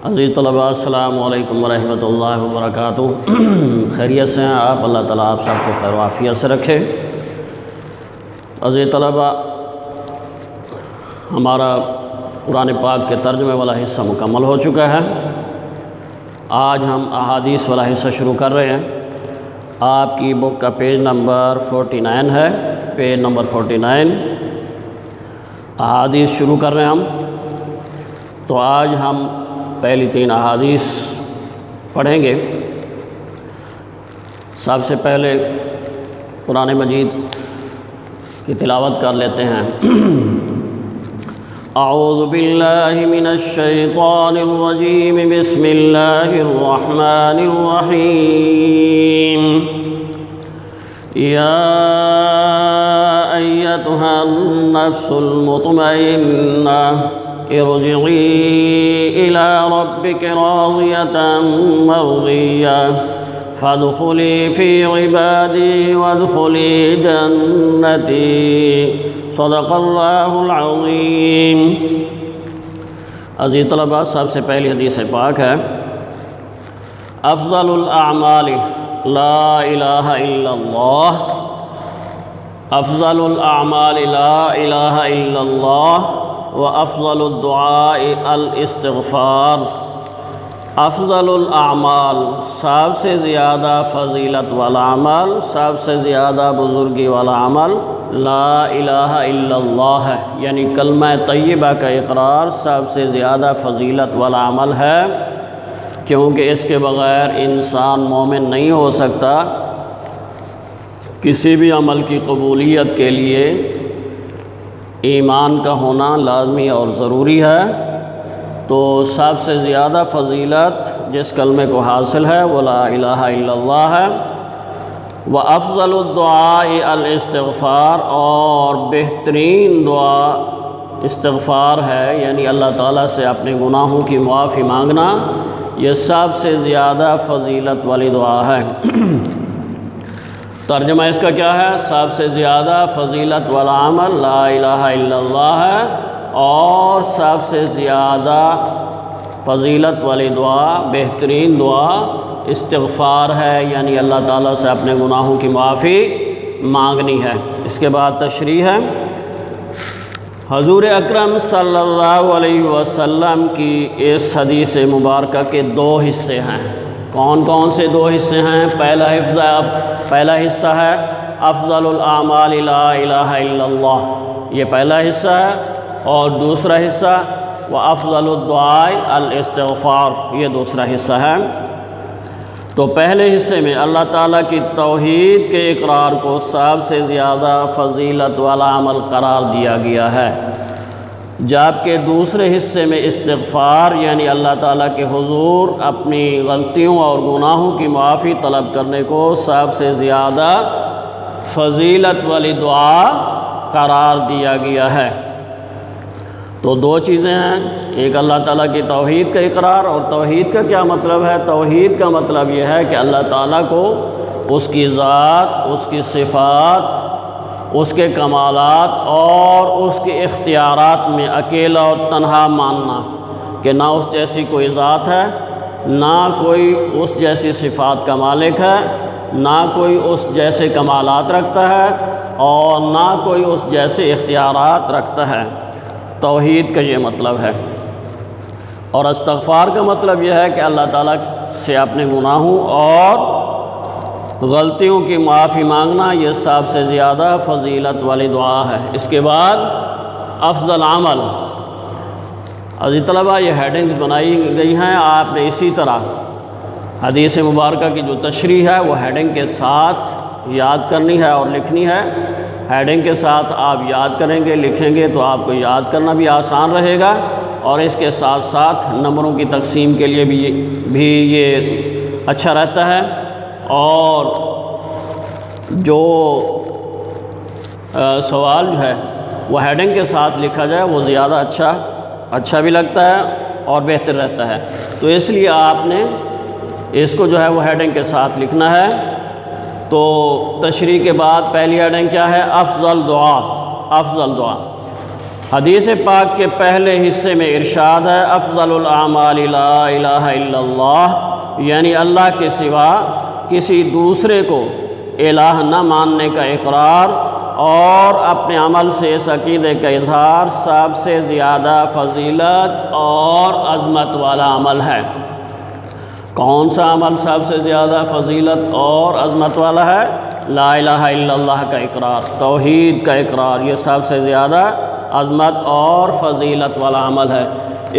عزیز طلباء السلام علیکم ورحمۃ اللہ وبرکاتہ۔ خیریت سے ہیں آپ؟ اللہ تعالیٰ آپ سب کو خیر و عافیت سے رکھے۔ عزیز طلباء، ہمارا قرآن پاک کے ترجمے والا حصہ مکمل ہو چکا ہے۔ آج ہم احادیث والا حصہ شروع کر رہے ہیں۔ آپ کی بک کا پیج نمبر 49 ہے، پیج نمبر 49 احادیث شروع کر رہے ہیں ہم۔ تو آج ہم پہلی 3 احادیث پڑھیں گے۔ سب سے پہلے قرآن مجید کی تلاوت کر لیتے ہیں۔ اعوذ باللہ من الشیطان الرجیم، بسم اللہ الرحمن الرحیم۔ یا ایتھا النفس المطمئنہ ارجعی الی ربک راضیۃ مرضیہ فادخلی فی عبادی وادخلی جنتی، صدق اللہ العظیم۔ عزیز طلباء، سب سے پہلی حدیث پاک ہے، افضل الاعمال لا الہ الا اللہ، افضل الاعمال لا الہ الا اللہ وافضل الدعاء الاستغفار۔ افضل الاعمال، سب سے زیادہ فضیلت والا عمل، سب سے زیادہ بزرگی والا عمل لا الہ الا اللہ ہے، یعنی کلمہ طیبہ کا اقرار سب سے زیادہ فضیلت والا عمل ہے، کیونکہ اس کے بغیر انسان مومن نہیں ہو سکتا۔ کسی بھی عمل کی قبولیت کے لیے ایمان کا ہونا لازمی اور ضروری ہے۔ تو سب سے زیادہ فضیلت جس کلمے کو حاصل ہے وہ لا الہ الا اللہ ہے۔ وَأَفْضَلُ الدُّعَاءِ الاستغفار، اور بہترین دعا استغفار ہے، یعنی اللہ تعالیٰ سے اپنے گناہوں کی معافی مانگنا، یہ سب سے زیادہ فضیلت والی دعا ہے۔ ترجمہ اس کا کیا ہے؟ سب سے زیادہ فضیلت والا عمل لا الہ الا اللہ ہے، اور سب سے زیادہ فضیلت والی دعا، بہترین دعا استغفار ہے، یعنی اللہ تعالیٰ سے اپنے گناہوں کی معافی مانگنی ہے۔ اس کے بعد تشریح ہے۔ حضور اکرم صلی اللہ علیہ وسلم کی اس حدیث مبارکہ کے 2 حصے ہیں۔ کون کون سے 2 حصے ہیں؟ پہلا حصہ ہے افضل الاعمال لا الہ الا اللہ، یہ پہلا حصہ ہے، اور دوسرا حصہ وافضل الدعاء الاستغفار، یہ دوسرا حصہ ہے۔ تو پہلے حصے میں اللہ تعالیٰ کی توحید کے اقرار کو سب سے زیادہ فضیلت والا عمل قرار دیا گیا ہے، جبکہ دوسرے حصے میں استغفار، یعنی اللہ تعالیٰ کے حضور اپنی غلطیوں اور گناہوں کی معافی طلب کرنے کو سب سے زیادہ فضیلت والی دعا قرار دیا گیا ہے۔ تو 2 چیزیں ہیں، ایک اللہ تعالیٰ کی توحید کا اقرار، اور توحید کا کیا مطلب ہے؟ توحید کا مطلب یہ ہے کہ اللہ تعالیٰ کو اس کی ذات، اس کی صفات، اس کے کمالات اور اس کے اختیارات میں اکیلا اور تنہا ماننا، کہ نہ اس جیسی کوئی ذات ہے، نہ کوئی اس جیسی صفات کا مالک ہے، نہ کوئی اس جیسے کمالات رکھتا ہے، اور نہ کوئی اس جیسے اختیارات رکھتا ہے۔ توحید کا یہ مطلب ہے۔ اور استغفار کا مطلب یہ ہے کہ اللہ تعالیٰ سے اپنے گناہوں اور غلطیوں کی معافی مانگنا، یہ سب سے زیادہ فضیلت والی دعا ہے۔ اس کے بعد افضل عمل۔ عزیز طلباء، یہ ہیڈنگز بنائی گئی ہیں، آپ نے اسی طرح حدیث مبارکہ کی جو تشریح ہے وہ ہیڈنگ کے ساتھ یاد کرنی ہے اور لکھنی ہے۔ ہیڈنگ کے ساتھ آپ یاد کریں گے، لکھیں گے تو آپ کو یاد کرنا بھی آسان رہے گا، اور اس کے ساتھ ساتھ نمبروں کی تقسیم کے لیے بھی یہ اچھا رہتا ہے۔ اور جو سوال جو ہے وہ ہیڈنگ کے ساتھ لکھا جائے وہ زیادہ اچھا بھی لگتا ہے اور بہتر رہتا ہے۔ تو اس لیے آپ نے اس کو جو ہے وہ ہیڈنگ کے ساتھ لکھنا ہے۔ تو تشریح کے بعد پہلی ہیڈنگ کیا ہے؟ افضل دعا، افضل دعا۔ حدیث پاک کے پہلے حصے میں ارشاد ہے افضل الاعمال لا الہ الا اللہ، یعنی اللہ کے سوا کسی دوسرے کو الہ نہ ماننے کا اقرار اور اپنے عمل سے اس عقیدے کا اظہار سب سے زیادہ فضیلت اور عظمت والا عمل ہے۔ کون سا عمل سب سے زیادہ فضیلت اور عظمت والا ہے؟ لا الہ الا اللہ کا اقرار، توحید کا اقرار، یہ سب سے زیادہ عظمت اور فضیلت والا عمل ہے۔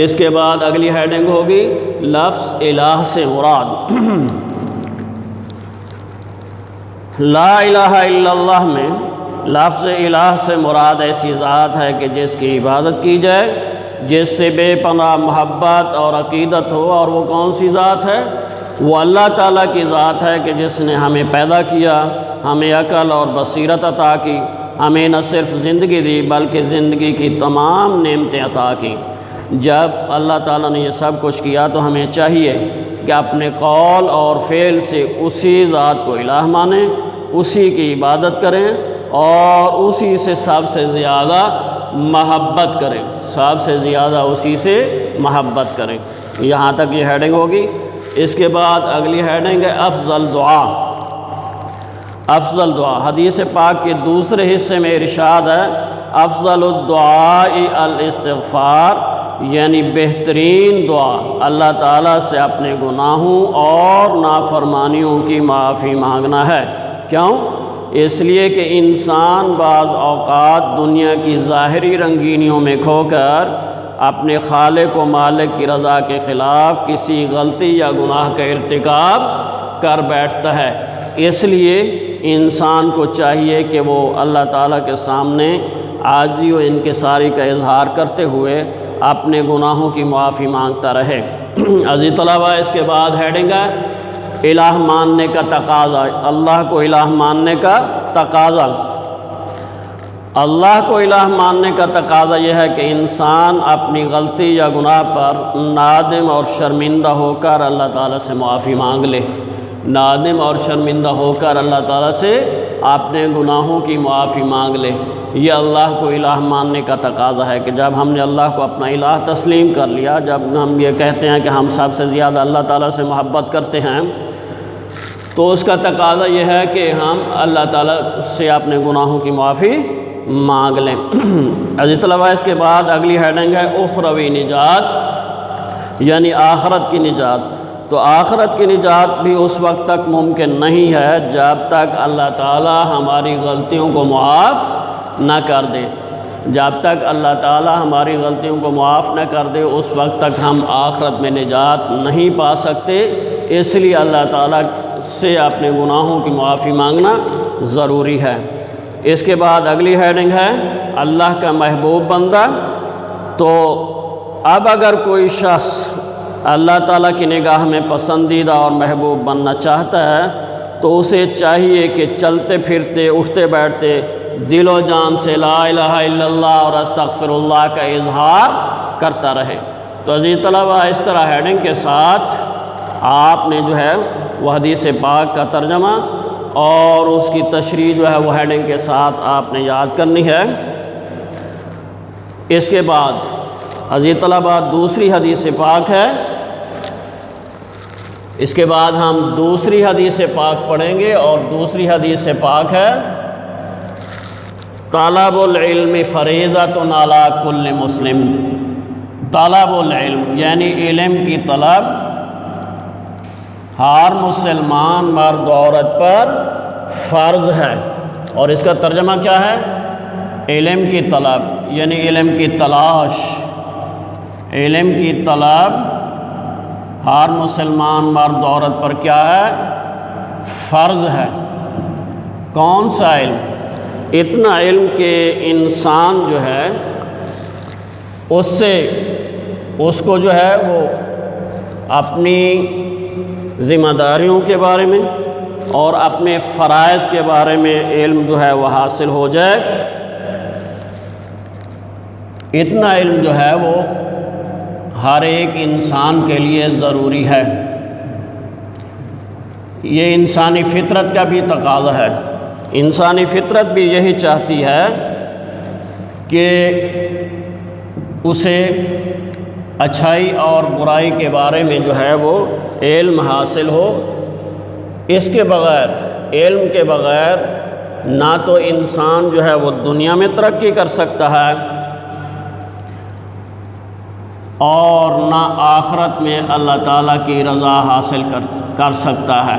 اس کے بعد اگلی ہیڈنگ ہوگی لفظ الہ سے مراد۔ لا الہ الا اللہ میں لفظ الہ سے مراد ایسی ذات ہے کہ جس کی عبادت کی جائے، جس سے بے پناہ محبت اور عقیدت ہو، اور وہ کون سی ذات ہے؟ وہ اللہ تعالیٰ کی ذات ہے کہ جس نے ہمیں پیدا کیا، ہمیں عقل اور بصیرت عطا کی، ہمیں نہ صرف زندگی دی بلکہ زندگی کی تمام نعمتیں عطا کی۔ جب اللہ تعالیٰ نے یہ سب کچھ کیا تو ہمیں چاہیے کہ اپنے قول اور فعل سے اسی ذات کو الہ مانیں، اسی کی عبادت کریں اور اسی سے سب سے زیادہ محبت کریں، سب سے زیادہ اسی سے محبت کریں۔ یہاں تک یہ ہیڈنگ ہوگی۔ اس کے بعد اگلی ہیڈنگ ہے افضل دعا۔ افضل دعا حدیث پاک کے دوسرے حصے میں ارشاد ہے افضل الدعاء الاستغفار، یعنی بہترین دعا اللہ تعالیٰ سے اپنے گناہوں اور نافرمانیوں کی معافی مانگنا ہے۔ کیوں؟ اس لیے کہ انسان بعض اوقات دنیا کی ظاہری رنگینیوں میں کھو کر اپنے خالق و مالک کی رضا کے خلاف کسی غلطی یا گناہ کا ارتکاب کر بیٹھتا ہے۔ اس لیے انسان کو چاہیے کہ وہ اللہ تعالیٰ کے سامنے عاجزی و انکساری کا اظہار کرتے ہوئے اپنے گناہوں کی معافی مانگتا رہے۔ عزیز طلبہ، اس کے بعد ہیڈنگ ہے الہ ماننے کا تقاضا، اللہ کو الہ ماننے کا تقاضا۔ اللہ کو الہ ماننے کا تقاضا یہ ہے کہ انسان اپنی غلطی یا گناہ پر نادم اور شرمندہ ہو کر اللہ تعالیٰ سے معافی مانگ لے، نادم اور شرمندہ ہو کر اللہ تعالیٰ سے اپنے گناہوں کی معافی مانگ لے۔ یہ اللہ کو الہ ماننے کا تقاضا ہے کہ جب ہم نے اللہ کو اپنا الہ تسلیم کر لیا، جب ہم یہ کہتے ہیں کہ ہم سب سے زیادہ اللہ تعالیٰ سے محبت کرتے ہیں، تو اس کا تقاضا یہ ہے کہ ہم اللہ تعالیٰ سے اپنے گناہوں کی معافی مانگ لیں۔ عزیز طلبہ، اس کے بعد اگلی ہیڈنگ ہے اخروی نجات، یعنی آخرت کی نجات۔ تو آخرت کی نجات بھی اس وقت تک ممکن نہیں ہے جب تک اللہ تعالیٰ ہماری غلطیوں کو معاف نہ کر دے۔ جب تک اللہ تعالیٰ ہماری غلطیوں کو معاف نہ کر دے اس وقت تک ہم آخرت میں نجات نہیں پا سکتے۔ اس لیے اللہ تعالیٰ سے اپنے گناہوں کی معافی مانگنا ضروری ہے۔ اس کے بعد اگلی ہیڈنگ ہے اللہ کا محبوب بندہ۔ تو اب اگر کوئی شخص اللہ تعالیٰ کی نگاہ میں پسندیدہ اور محبوب بننا چاہتا ہے تو اسے چاہیے کہ چلتے پھرتے اٹھتے بیٹھتے دل و جان سے لا الہ الا اللہ اور استغفر اللہ کا اظہار کرتا رہے۔ تو عزیز طلبہ، اس طرح ہیڈنگ کے ساتھ آپ نے جو ہے وہ حدیث پاک کا ترجمہ اور اس کی تشریح جو ہے وہ ہیڈنگ کے ساتھ آپ نے یاد کرنی ہے۔ اس کے بعد عزیز طلبہ دوسری حدیث پاک ہے۔ اس کے بعد ہم دوسری حدیث پاک پڑھیں گے اور دوسری حدیث پاک ہے طلب العلم فریضۃ علی کل مسلم۔ طلب العلم یعنی علم کی طلب ہر مسلمان مرد عورت پر فرض ہے۔ اور اس کا ترجمہ کیا ہے؟ علم کی طلب یعنی علم کی تلاش۔ علم کی طلب ہر مسلمان مرد عورت پر کیا ہے؟ فرض ہے۔ کون سا علم؟ اتنا علم کہ انسان جو ہے اس کو جو ہے وہ اپنی ذمہ داریوں کے بارے میں اور اپنے فرائض کے بارے میں علم جو ہے وہ حاصل ہو جائے۔ اتنا علم جو ہے وہ ہر ایک انسان کے لیے ضروری ہے۔ یہ انسانی فطرت کا بھی تقاضا ہے۔ انسانی فطرت بھی یہی چاہتی ہے کہ اسے اچھائی اور برائی کے بارے میں جو ہے وہ علم حاصل ہو۔ اس کے بغیر، علم کے بغیر نہ تو انسان جو ہے وہ دنیا میں ترقی کر سکتا ہے اور نہ آخرت میں اللہ تعالیٰ کی رضا حاصل کر سکتا ہے۔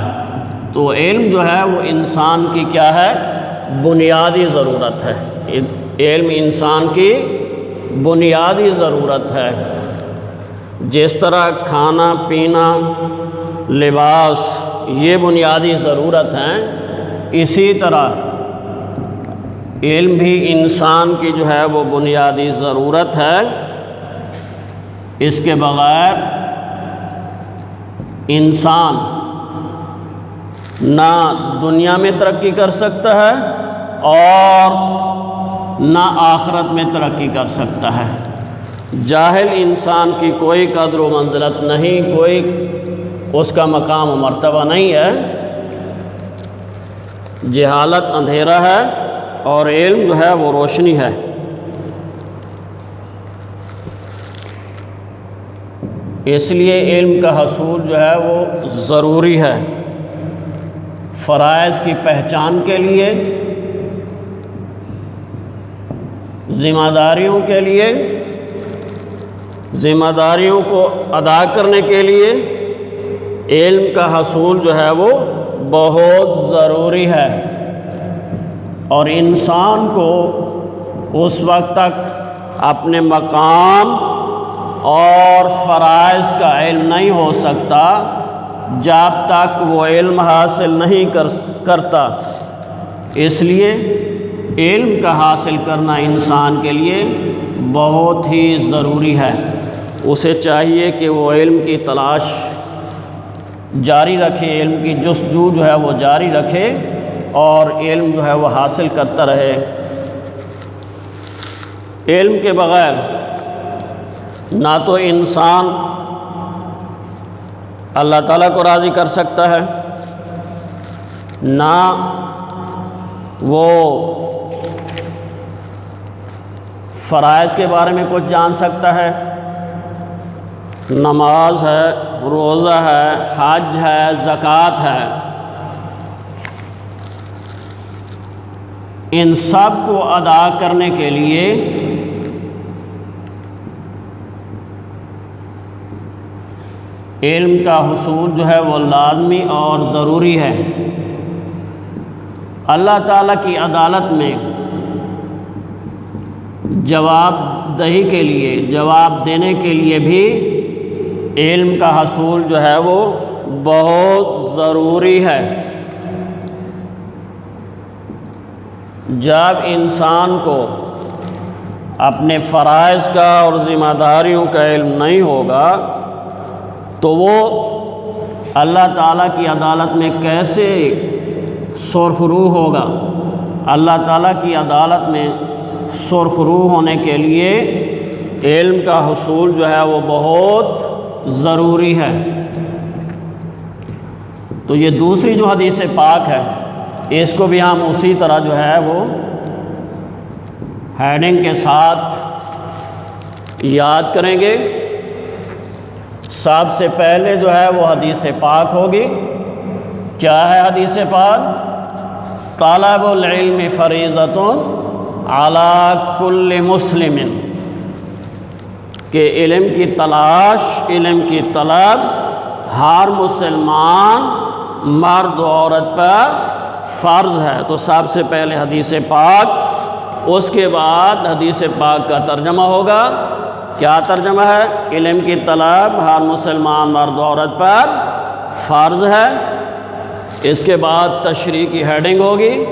تو علم جو ہے وہ انسان کی کیا ہے؟ بنیادی ضرورت ہے۔ علم انسان کی بنیادی ضرورت ہے۔ جس طرح کھانا پینا، لباس یہ بنیادی ضرورت ہیں، اسی طرح علم بھی انسان کی جو ہے وہ بنیادی ضرورت ہے۔ اس کے بغیر انسان نہ دنیا میں ترقی کر سکتا ہے اور نہ آخرت میں ترقی کر سکتا ہے۔ جاہل انسان کی کوئی قدر و منزلت نہیں، کوئی اس کا مقام و مرتبہ نہیں ہے۔ جہالت اندھیرا ہے اور علم جو ہے وہ روشنی ہے۔ اس لیے علم کا حصول جو ہے وہ ضروری ہے، فرائض کی پہچان کے لیے، ذمہ داریوں کے لیے، ذمہ داریوں کو ادا کرنے کے لیے علم کا حصول جو ہے وہ بہت ضروری ہے۔ اور انسان کو اس وقت تک اپنے مقام اور فرائض کا علم نہیں ہو سکتا جب تک وہ علم حاصل نہیں کرتا۔ اس لیے علم کا حاصل کرنا انسان کے لیے بہت ہی ضروری ہے۔ اسے چاہیے کہ وہ علم کی تلاش جاری رکھے، علم کی جستجو جو ہے وہ جاری رکھے اور علم جو ہے وہ حاصل کرتا رہے۔ علم کے بغیر نہ تو انسان اللہ تعالیٰ کو راضی کر سکتا ہے، نہ وہ فرائض کے بارے میں کچھ جان سکتا ہے۔ نماز ہے، روزہ ہے، حج ہے، زکوٰۃ ہے، ان سب کو ادا کرنے کے لیے علم کا حصول جو ہے وہ لازمی اور ضروری ہے۔ اللہ تعالیٰ کی عدالت میں جواب دہی کے لیے، جواب دینے کے لیے بھی علم کا حصول جو ہے وہ بہت ضروری ہے۔ جب انسان کو اپنے فرائض کا اور ذمہ داریوں کا علم نہیں ہوگا تو وہ اللہ تعالیٰ کی عدالت میں کیسے سرخرو ہوگا؟ اللہ تعالیٰ کی عدالت میں سرخرو ہونے کے لیے علم کا حصول جو ہے وہ بہت ضروری ہے۔ تو یہ دوسری جو حدیث پاک ہے، اس کو بھی ہم اسی طرح جو ہے وہ ہیڈنگ کے ساتھ یاد کریں گے۔ سب سے پہلے جو ہے وہ حدیث پاک ہوگی۔ کیا ہے حدیث پاک؟ طلب العلم فریضۃ علی کل مسلم، کہ علم کی تلاش، علم کی طلب ہر مسلمان مرد و عورت پر فرض ہے۔ تو سب سے پہلے حدیث پاک، اس کے بعد حدیث پاک کا ترجمہ ہوگا۔ کیا ترجمہ ہے؟ علم کی طلب ہر مسلمان مرد و عورت پر فرض ہے۔ اس کے بعد تشریح کی ہیڈنگ ہوگی،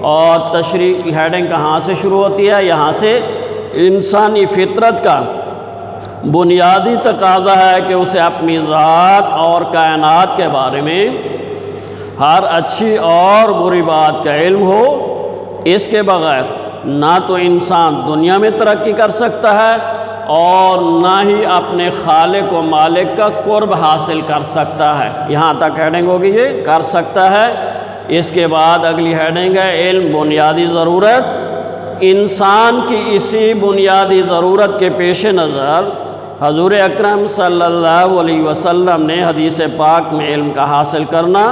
اور تشریح کی ہیڈنگ کہاں سے شروع ہوتی ہے؟ یہاں سے انسانی فطرت کا بنیادی تقاضا ہے کہ اسے اپنی ذات اور کائنات کے بارے میں ہر اچھی اور بری بات کا علم ہو۔ اس کے بغیر نہ تو انسان دنیا میں ترقی کر سکتا ہے اور نہ ہی اپنے خالق و مالک کا قرب حاصل کر سکتا ہے۔ یہاں تک ہیڈنگ ہوگی، یہ کر سکتا ہے۔ اس کے بعد اگلی ہیڈنگ ہے علم بنیادی ضرورت، انسان کی اسی بنیادی ضرورت کے پیش نظر حضور اکرم صلی اللہ علیہ وسلم نے حدیث پاک میں علم کا حاصل کرنا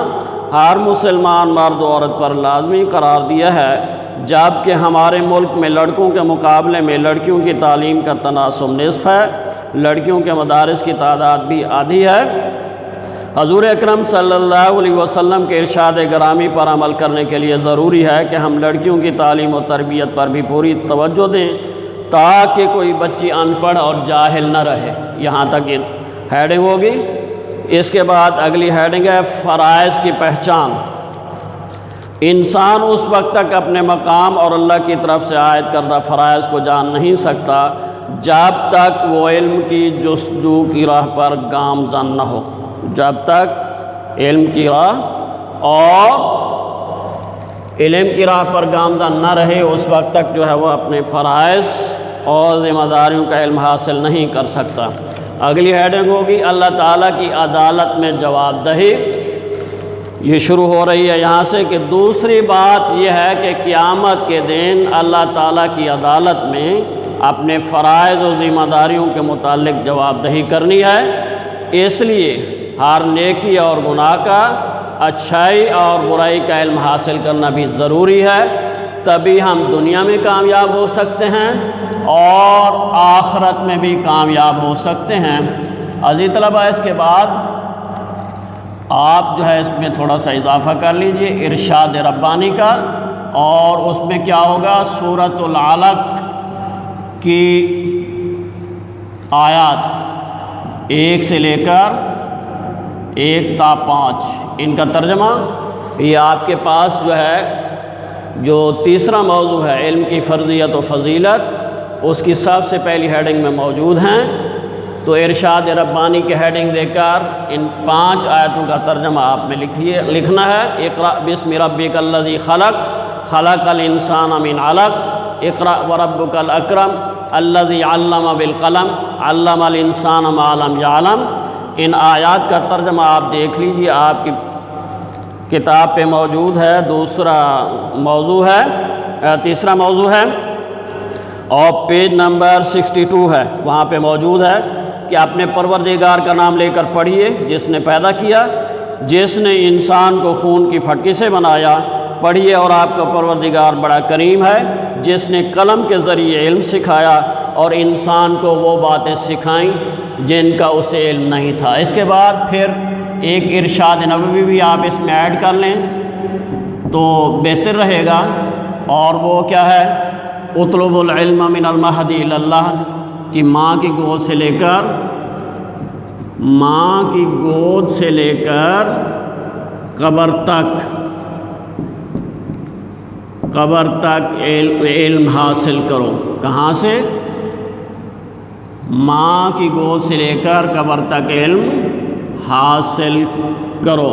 ہر مسلمان مرد و عورت پر لازمی قرار دیا ہے، جبکہ ہمارے ملک میں لڑکوں کے مقابلے میں لڑکیوں کی تعلیم کا تناسب نصف ہے، لڑکیوں کے مدارس کی تعداد بھی آدھی ہے۔ حضور اکرم صلی اللہ علیہ وسلم کے ارشاد گرامی پر عمل کرنے کے لیے ضروری ہے کہ ہم لڑکیوں کی تعلیم و تربیت پر بھی پوری توجہ دیں تاکہ کوئی بچی ان پڑھ اور جاہل نہ رہے۔ یہاں تک ہیڈنگ ہوگی۔ اس کے بعد اگلی ہیڈنگ ہے فرائض کی پہچان۔ انسان اس وقت تک اپنے مقام اور اللہ کی طرف سے عائد کردہ فرائض کو جان نہیں سکتا جب تک وہ علم کی جستجو کی راہ پر گامزن نہ ہو۔ جب تک علم کی راہ اور علم کی راہ پر گامزن نہ رہے اس وقت تک جو ہے وہ اپنے فرائض اور ذمہ داریوں کا علم حاصل نہیں کر سکتا۔ اگلی ہیڈنگ ہوگی اللہ تعالیٰ کی عدالت میں جواب دہی۔ یہ شروع ہو رہی ہے یہاں سے کہ دوسری بات یہ ہے کہ قیامت کے دن اللہ تعالیٰ کی عدالت میں اپنے فرائض و ذمہ داریوں کے متعلق جواب دہی کرنی ہے۔ اس لیے ہر نیکی اور گناہ کا، اچھائی اور برائی کا علم حاصل کرنا بھی ضروری ہے، تبھی ہم دنیا میں کامیاب ہو سکتے ہیں اور آخرت میں بھی کامیاب ہو سکتے ہیں۔ عزیز طلباء، اس کے بعد آپ جو ہے اس میں تھوڑا سا اضافہ کر لیجئے ارشاد ربانی کا، اور اس میں کیا ہوگا سورۃ العلق کی آیات 1 سے لے کر 1 تا 5 ان کا ترجمہ۔ یہ آپ کے پاس جو ہے جو تیسرا موضوع ہے علم کی فرضیت و فضیلت، اس کی سب سے پہلی ہیڈنگ میں موجود ہیں۔ تو ارشاد ربانی کی ہیڈنگ دے کر ان 5 آیتوں کا ترجمہ آپ میں لکھنا ہے۔ اقرأ بسم ربک الذی خلق، خلق الانسان من علق، اقرأ وربک الاکرم الذی علم بالقلم، علم الانسان ما لم یعلم۔ ان آیات کا ترجمہ آپ دیکھ لیجئے، آپ کی کتاب پہ موجود ہے۔ دوسرا موضوع ہے، تیسرا موضوع ہے اور پیج نمبر 62 ہے، وہاں پہ موجود ہے کہ اپنے پروردگار کا نام لے کر پڑھیے جس نے پیدا کیا، جس نے انسان کو خون کی پھٹکی سے بنایا۔ پڑھیے اور آپ کا پروردگار بڑا کریم ہے جس نے قلم کے ذریعے علم سکھایا اور انسان کو وہ باتیں سکھائیں جن کا اسے علم نہیں تھا۔ اس کے بعد پھر ایک ارشاد نبوی بھی آپ اس میں ایڈ کر لیں تو بہتر رہے گا، اور وہ کیا ہے اطلب العلم من المہد الی اللحد، کہ ماں کی گود سے لے کر قبر تک علم حاصل کرو۔ کہاں سے؟ ماں کی گود سے لے کر قبر تک علم حاصل کرو۔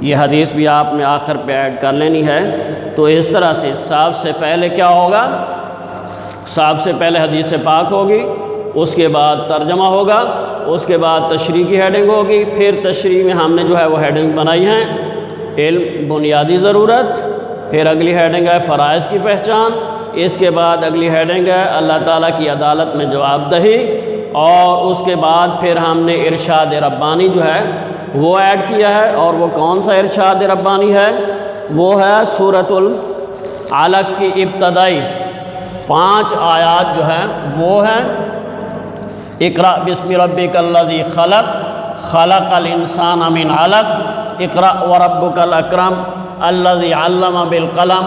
یہ حدیث بھی آپ نے آخر پہ ایڈ کر لینی ہے۔ تو اس طرح سے سب سے پہلے کیا ہوگا، سب سے پہلے حدیث پاک ہوگی، اس کے بعد ترجمہ ہوگا، اس کے بعد تشریح کی ہیڈنگ ہوگی، پھر تشریح میں ہم نے جو ہے وہ ہیڈنگ بنائی ہیں علم بنیادی ضرورت، پھر اگلی ہیڈنگ ہے فرائض کی پہچان، اس کے بعد اگلی ہیڈنگ ہے اللہ تعالیٰ کی عدالت میں جواب دہی، اور اس کے بعد پھر ہم نے ارشاد ربانی جو ہے وہ ایڈ کیا ہے۔ اور وہ کون سا ارشاد ربانی ہے؟ وہ ہے سورۃ العلق کی ابتدائی 5 آیات جو ہیں وہ ہیں اقرأ بسم ربک الذی خلق، خلق الانسان من علق، اقرأ وربک الاکرم الذی علم بالقلم،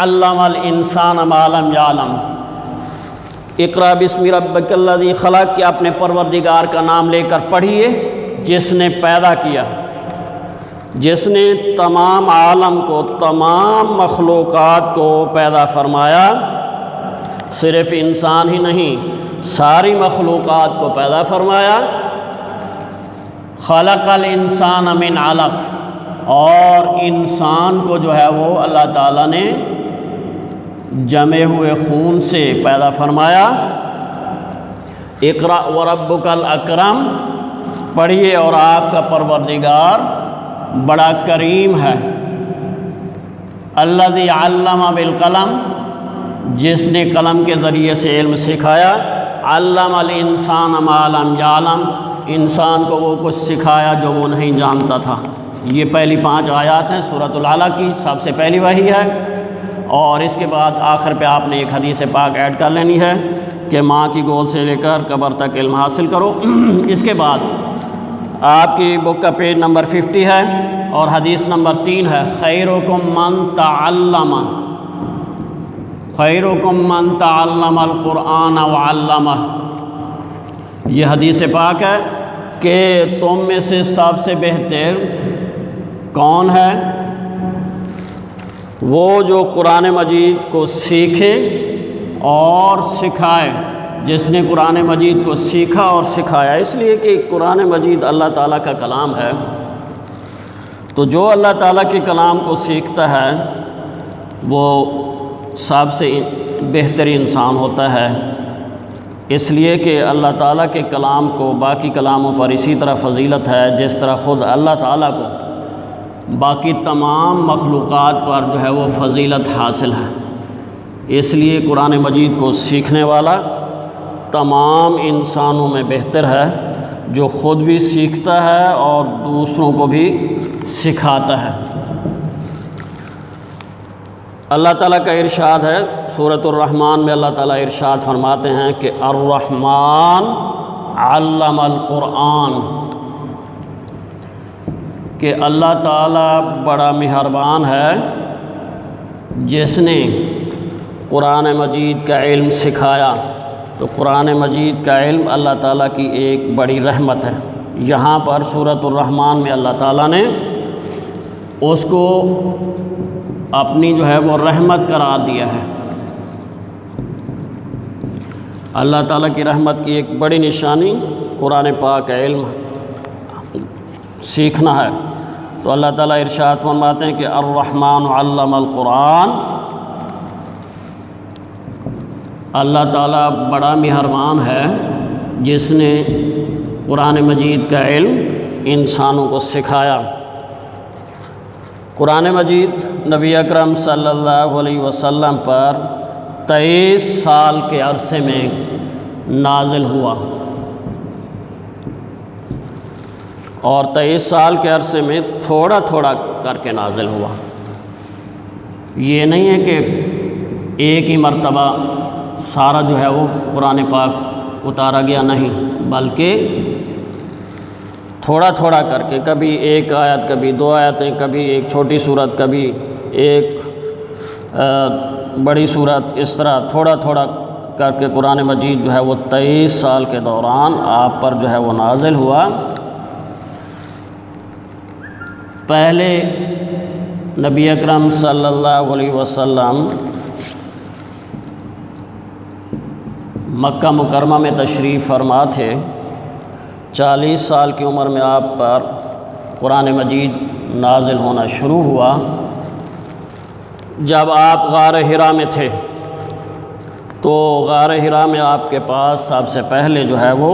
علم الانسان ما لم یعلم۔ اقرأ بسم ربک الذی خلق کہ اپنے پروردگار کا نام لے کر پڑھیے جس نے پیدا کیا، جس نے تمام عالم کو، تمام مخلوقات کو پیدا فرمایا، صرف انسان ہی نہیں ساری مخلوقات کو پیدا فرمایا۔ خلق الانسان من علق، اور انسان کو جو ہے وہ اللہ تعالیٰ نے جمے ہوئے خون سے پیدا فرمایا۔ اقرأ وربک الاکرم، پڑھیے اور آپ کا پروردگار بڑا کریم ہے۔ الذی علم بالقلم، جس نے قلم کے ذریعے سے علم سکھایا، علم الانسان ما لم یعلم، انسان کو وہ کچھ سکھایا جو وہ نہیں جانتا تھا۔ یہ پہلی 5 آیات ہیں سورۃ العلق کی، سب سے پہلی وحی ہے۔ اور اس کے بعد آخر پہ آپ نے ایک حدیث پاک ایڈ کر لینی ہے کہ ماں کی گود سے لے کر قبر تک علم حاصل کرو۔ اس کے بعد آپ کی بک کا پیج نمبر 50 ہے اور حدیث نمبر 3 ہے، خیرکم من تعلم، خیرکم من تعلم القرآن وعلمہ۔ یہ حدیث پاک ہے کہ تم میں سے سب سے بہتر کون ہے؟ وہ جو قرآن مجید کو سیکھے اور سکھائے، جس نے قرآن مجید کو سیکھا اور سکھایا۔ اس لیے کہ قرآن مجید اللہ تعالیٰ کا کلام ہے، تو جو اللہ تعالیٰ کے کلام کو سیکھتا ہے وہ سب سے بہتر انسان ہوتا ہے، اس لیے کہ اللہ تعالیٰ کے کلام کو باقی کلاموں پر اسی طرح فضیلت ہے جس طرح خود اللہ تعالیٰ کو باقی تمام مخلوقات پر جو ہے وہ فضیلت حاصل ہے۔ اس لیے قرآن مجید کو سیکھنے والا تمام انسانوں میں بہتر ہے، جو خود بھی سیکھتا ہے اور دوسروں کو بھی سکھاتا ہے۔ اللہ تعالیٰ کا ارشاد ہے سورۃ الرحمن میں، اللہ تعالیٰ ارشاد فرماتے ہیں کہ الرحمن علم القرآن، کہ اللہ تعالیٰ بڑا مہربان ہے جس نے قرآن مجید کا علم سکھایا۔ تو قرآن مجید کا علم اللہ تعالیٰ کی ایک بڑی رحمت ہے۔ یہاں پر سورۃ الرحمن میں اللہ تعالیٰ نے اس کو اپنی جو ہے وہ رحمت قرار دیا ہے۔ اللہ تعالیٰ کی رحمت کی ایک بڑی نشانی قرآن پاک کا علم سیکھنا ہے۔ تو اللہ تعالیٰ ارشاد فرماتے ہیں کہ الرحمن علم القرآن، اللہ تعالیٰ بڑا مہربان ہے جس نے قرآن مجید کا علم انسانوں کو سکھایا۔ قرآن مجید نبی اکرم صلی اللہ علیہ وسلم پر 23 سال کے عرصے میں نازل ہوا، اور 23 سال کے عرصے میں تھوڑا تھوڑا کر کے نازل ہوا۔ یہ نہیں ہے کہ ایک ہی مرتبہ سارا جو ہے وہ قرآن پاک اتارا گیا، نہیں، بلکہ تھوڑا تھوڑا کر کے، کبھی ایک آیت، کبھی 2 آیتیں، کبھی ایک چھوٹی سورت، کبھی ایک بڑی سورت، اس طرح تھوڑا تھوڑا کر کے قرآن مجید جو ہے وہ 23 سال کے دوران آپ پر جو ہے وہ نازل ہوا۔ پہلے نبی اکرم صلی اللہ علیہ وسلم مکہ مکرمہ میں تشریف فرما تھے۔ 40 سال کی عمر میں آپ پر قرآن مجید نازل ہونا شروع ہوا۔ جب آپ غار حرا میں تھے تو غار حرا میں آپ کے پاس سب سے پہلے جو ہے وہ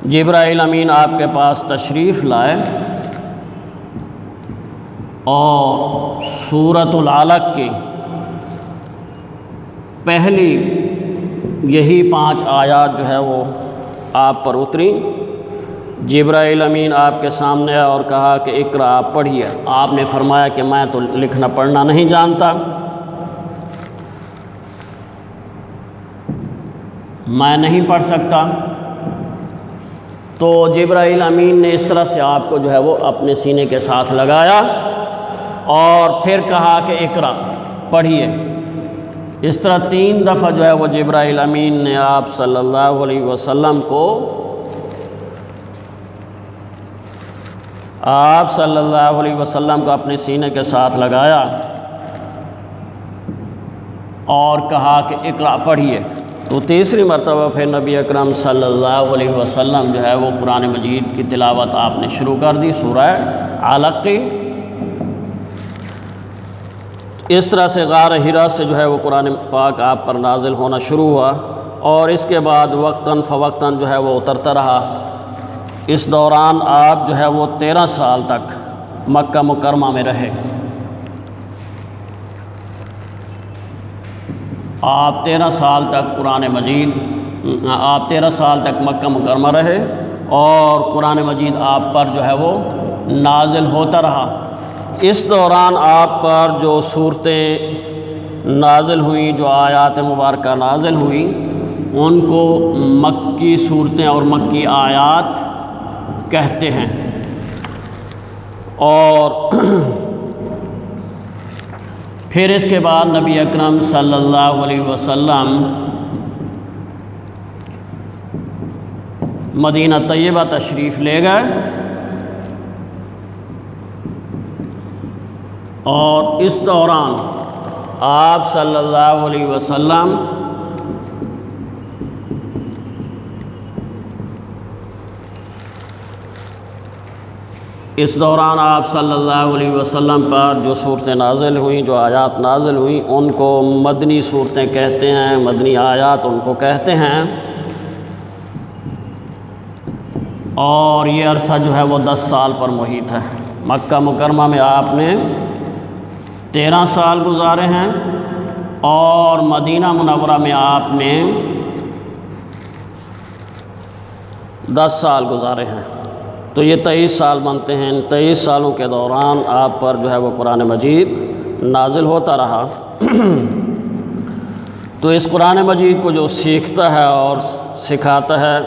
جبرائیل امین آپ کے پاس تشریف لائے اور سورۃ العلق کی پہلی یہی 5 آیات جو ہے وہ آپ پر اتری۔ جبرائیل امین آپ کے سامنے آیا اور کہا کہ اقرأ، آپ پڑھیے۔ آپ نے فرمایا کہ میں تو لکھنا پڑھنا نہیں جانتا، میں نہیں پڑھ سکتا۔ تو جبرائیل امین نے اس طرح سے آپ کو جو ہے وہ اپنے سینے کے ساتھ لگایا اور پھر کہا کہ اقرأ، پڑھیے۔ اس طرح 3 دفعہ جو ہے وہ جبرائیل امین نے آپ صلی اللہ علیہ وسلم کو اپنے سینے کے ساتھ لگایا اور کہا کہ اقرأ، پڑھیے۔ تو تیسری مرتبہ پھر نبی اکرم صلی اللہ علیہ وسلم جو ہے وہ قرآن مجید کی تلاوت آپ نے شروع کر دی، سورہ علق کی۔ اس طرح سے غار حرا سے جو ہے وہ قرآن پاک آپ پر نازل ہونا شروع ہوا، اور اس کے بعد وقتاً فوقتاً جو ہے وہ اترتا رہا۔ اس دوران آپ جو ہے وہ 13 سال تک مکہ مکرمہ میں رہے۔ آپ 13 سال تک قرآن مجید آپ 13 سال تک مکہ مکرمہ رہے اور قرآن مجید آپ پر جو ہے وہ نازل ہوتا رہا۔ اس دوران آپ پر جو صورتیں نازل ہوئیں، جو آیات مبارکہ نازل ہوئیں، ان کو مکی صورتیں اور مکی آیات کہتے ہیں۔ اور پھر اس کے بعد نبی اکرم صلی اللہ علیہ وسلم مدینہ طیبہ تشریف لے گئے، اور اس دوران آپ صلی اللہ علیہ وسلم آپ صلی اللہ علیہ وسلم پر جو صورتیں نازل ہوئیں، جو آیات نازل ہوئیں، ان کو مدنی صورتیں کہتے ہیں، مدنی آیات ان کو کہتے ہیں۔ اور یہ عرصہ جو ہے وہ 10 سال پر محیط ہے۔ مکہ مکرمہ میں آپ نے 13 سال گزارے ہیں، اور مدینہ منورہ میں آپ نے 10 سال گزارے ہیں، تو یہ 23 سال بنتے ہیں۔ ان 23 سالوں کے دوران آپ پر جو ہے وہ قرآن مجید نازل ہوتا رہا۔ تو اس قرآن مجید کو جو سیکھتا ہے اور سکھاتا ہے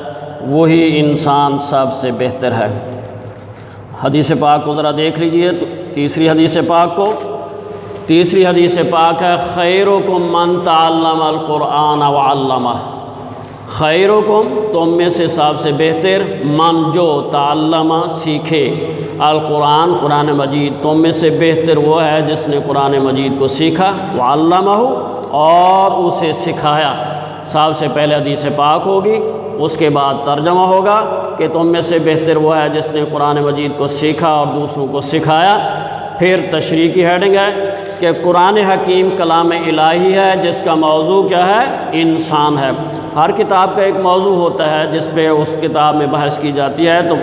وہی انسان سب سے بہتر ہے۔ حدیث پاک کو ذرا دیکھ لیجئے، تو تیسری حدیث پاک کو، تیسری حدیث پاک ہے خیرکم من تعلم القرآن وعلمہ۔ خیرکم، تم میں سے سب سے بہتر، من جو، تعلم سیکھے، القرآن قرآن مجید، تم میں سے بہتر وہ ہے جس نے قرآن مجید کو سیکھا، وعلمہ اور اسے سکھایا۔ سب سے پہلے حدیث پاک ہوگی، اس کے بعد ترجمہ ہوگا کہ تم میں سے بہتر وہ ہے جس نے قرآن مجید کو سیکھا اور دوسروں کو سکھایا۔ پھر تشریح کی ہیڈنگ ہے کہ قرآن حکیم کلام الہی ہے جس کا موضوع کیا ہے؟ انسان ہے۔ ہر کتاب کا ایک موضوع ہوتا ہے جس پہ اس کتاب میں بحث کی جاتی ہے، تو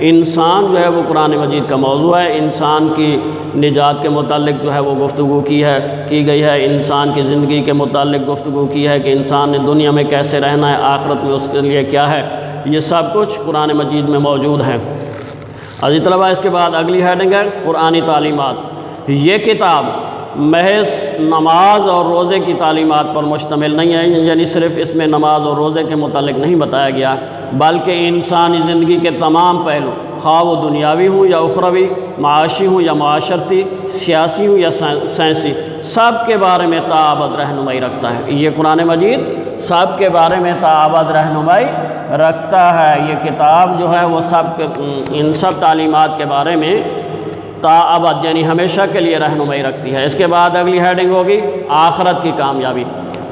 انسان جو ہے وہ قرآن مجید کا موضوع ہے۔ انسان کی نجات کے متعلق جو ہے وہ گفتگو کی گئی ہے، انسان کی زندگی کے متعلق گفتگو کی ہے کہ انسان نے دنیا میں کیسے رہنا ہے، آخرت میں اس کے لیے کیا ہے، یہ سب کچھ قرآن مجید میں موجود ہے۔ عزیز طلبہ، اس کے بعد اگلی ہیڈنگ ہے قرآنی تعلیمات۔ یہ کتاب محض نماز اور روزے کی تعلیمات پر مشتمل نہیں ہے، یعنی صرف اس میں نماز اور روزے کے متعلق نہیں بتایا گیا، بلکہ انسانی زندگی کے تمام پہلو، خواہ وہ دنیاوی ہوں یا اخروی، معاشی ہوں یا معاشرتی، سیاسی ہوں یا سائنسی، سب کے بارے میں تابعد رہنمائی رکھتا ہے۔ یہ قرآن مجید سب کے بارے میں تابعد رہنمائی رکھتا ہے۔ یہ کتاب جو ہے وہ ان سب تعلیمات کے بارے میں تابعد یعنی ہمیشہ کے لیے رہنمائی رکھتی ہے۔ اس کے بعد اگلی ہیڈنگ ہوگی آخرت کی کامیابی۔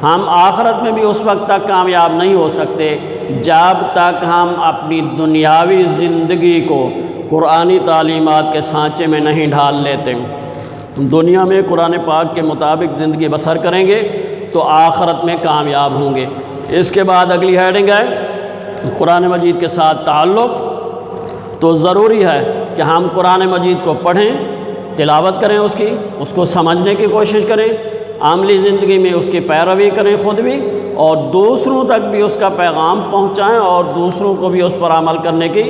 ہم آخرت میں بھی اس وقت تک کامیاب نہیں ہو سکتے جب تک ہم اپنی دنیاوی زندگی کو قرآنی تعلیمات کے سانچے میں نہیں ڈھال لیتے۔ دنیا میں قرآن پاک کے مطابق زندگی بسر کریں گے تو آخرت میں کامیاب ہوں گے۔ اس کے بعد اگلی ہیڈنگ ہے قرآن مجید کے ساتھ تعلق۔ تو ضروری ہے کہ ہم قرآن مجید کو پڑھیں، تلاوت کریں، اس کو سمجھنے کی کوشش کریں، عملی زندگی میں اس کی پیروی کریں خود بھی، اور دوسروں تک بھی اس کا پیغام پہنچائیں اور دوسروں کو بھی اس پر عمل کرنے کی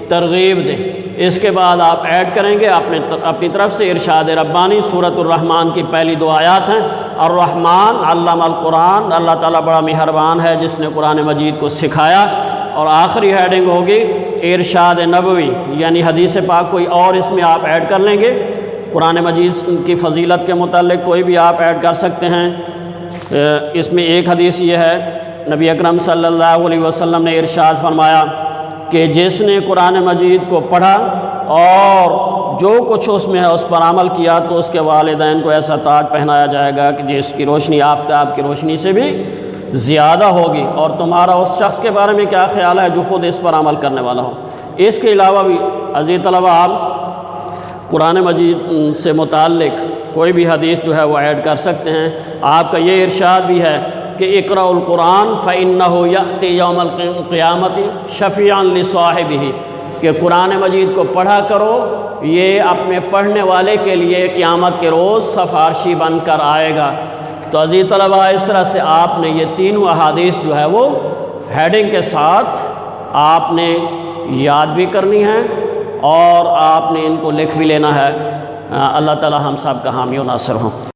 ترغیب دیں۔ اس کے بعد آپ ایڈ کریں گے اپنی طرف سے ارشاد ربانی، سورۃ الرحمن کی پہلی 2 آیات ہیں، الرحمن علم القرآن، اللہ تعالیٰ بڑا مہربان ہے جس نے قرآن مجید کو سکھایا۔ اور آخری ہیڈنگ ہوگی ارشاد نبوی، یعنی حدیث پاک کوئی اور اس میں آپ ایڈ کر لیں گے، قرآن مجید کی فضیلت کے متعلق کوئی بھی آپ ایڈ کر سکتے ہیں۔ اس میں ایک حدیث یہ ہے، نبی اکرم صلی اللہ علیہ وسلم نے ارشاد فرمایا کہ جس نے قرآن مجید کو پڑھا اور جو کچھ اس میں ہے اس پر عمل کیا تو اس کے والدین کو ایسا تاج پہنایا جائے گا کہ جس کی روشنی آفتاب کی روشنی سے بھی زیادہ ہوگی۔ اور تمہارا اس شخص کے بارے میں کیا خیال ہے جو خود اس پر عمل کرنے والا ہو؟ اس کے علاوہ بھی عزیز طلبہ، آپ قرآن مجید سے متعلق کوئی بھی حدیث جو ہے وہ ایڈ کر سکتے ہیں۔ آپ کا یہ ارشاد بھی ہے کہ اقرأ القرآن فإنہ یأتی یوم القیامت شفیعا لصاحبہ، کہ قرآن مجید کو پڑھا کرو، یہ اپنے پڑھنے والے کے لیے قیامت کے روز سفارشی بن کر آئے گا۔ تو عزیز طلباء اس طرح سے آپ نے یہ تینوں احادیث جو ہے وہ ہیڈنگ کے ساتھ آپ نے یاد بھی کرنی ہے اور آپ نے ان کو لکھ بھی لینا ہے۔ اللہ تعالی ہم سب کا حامی و ناصر ہوں۔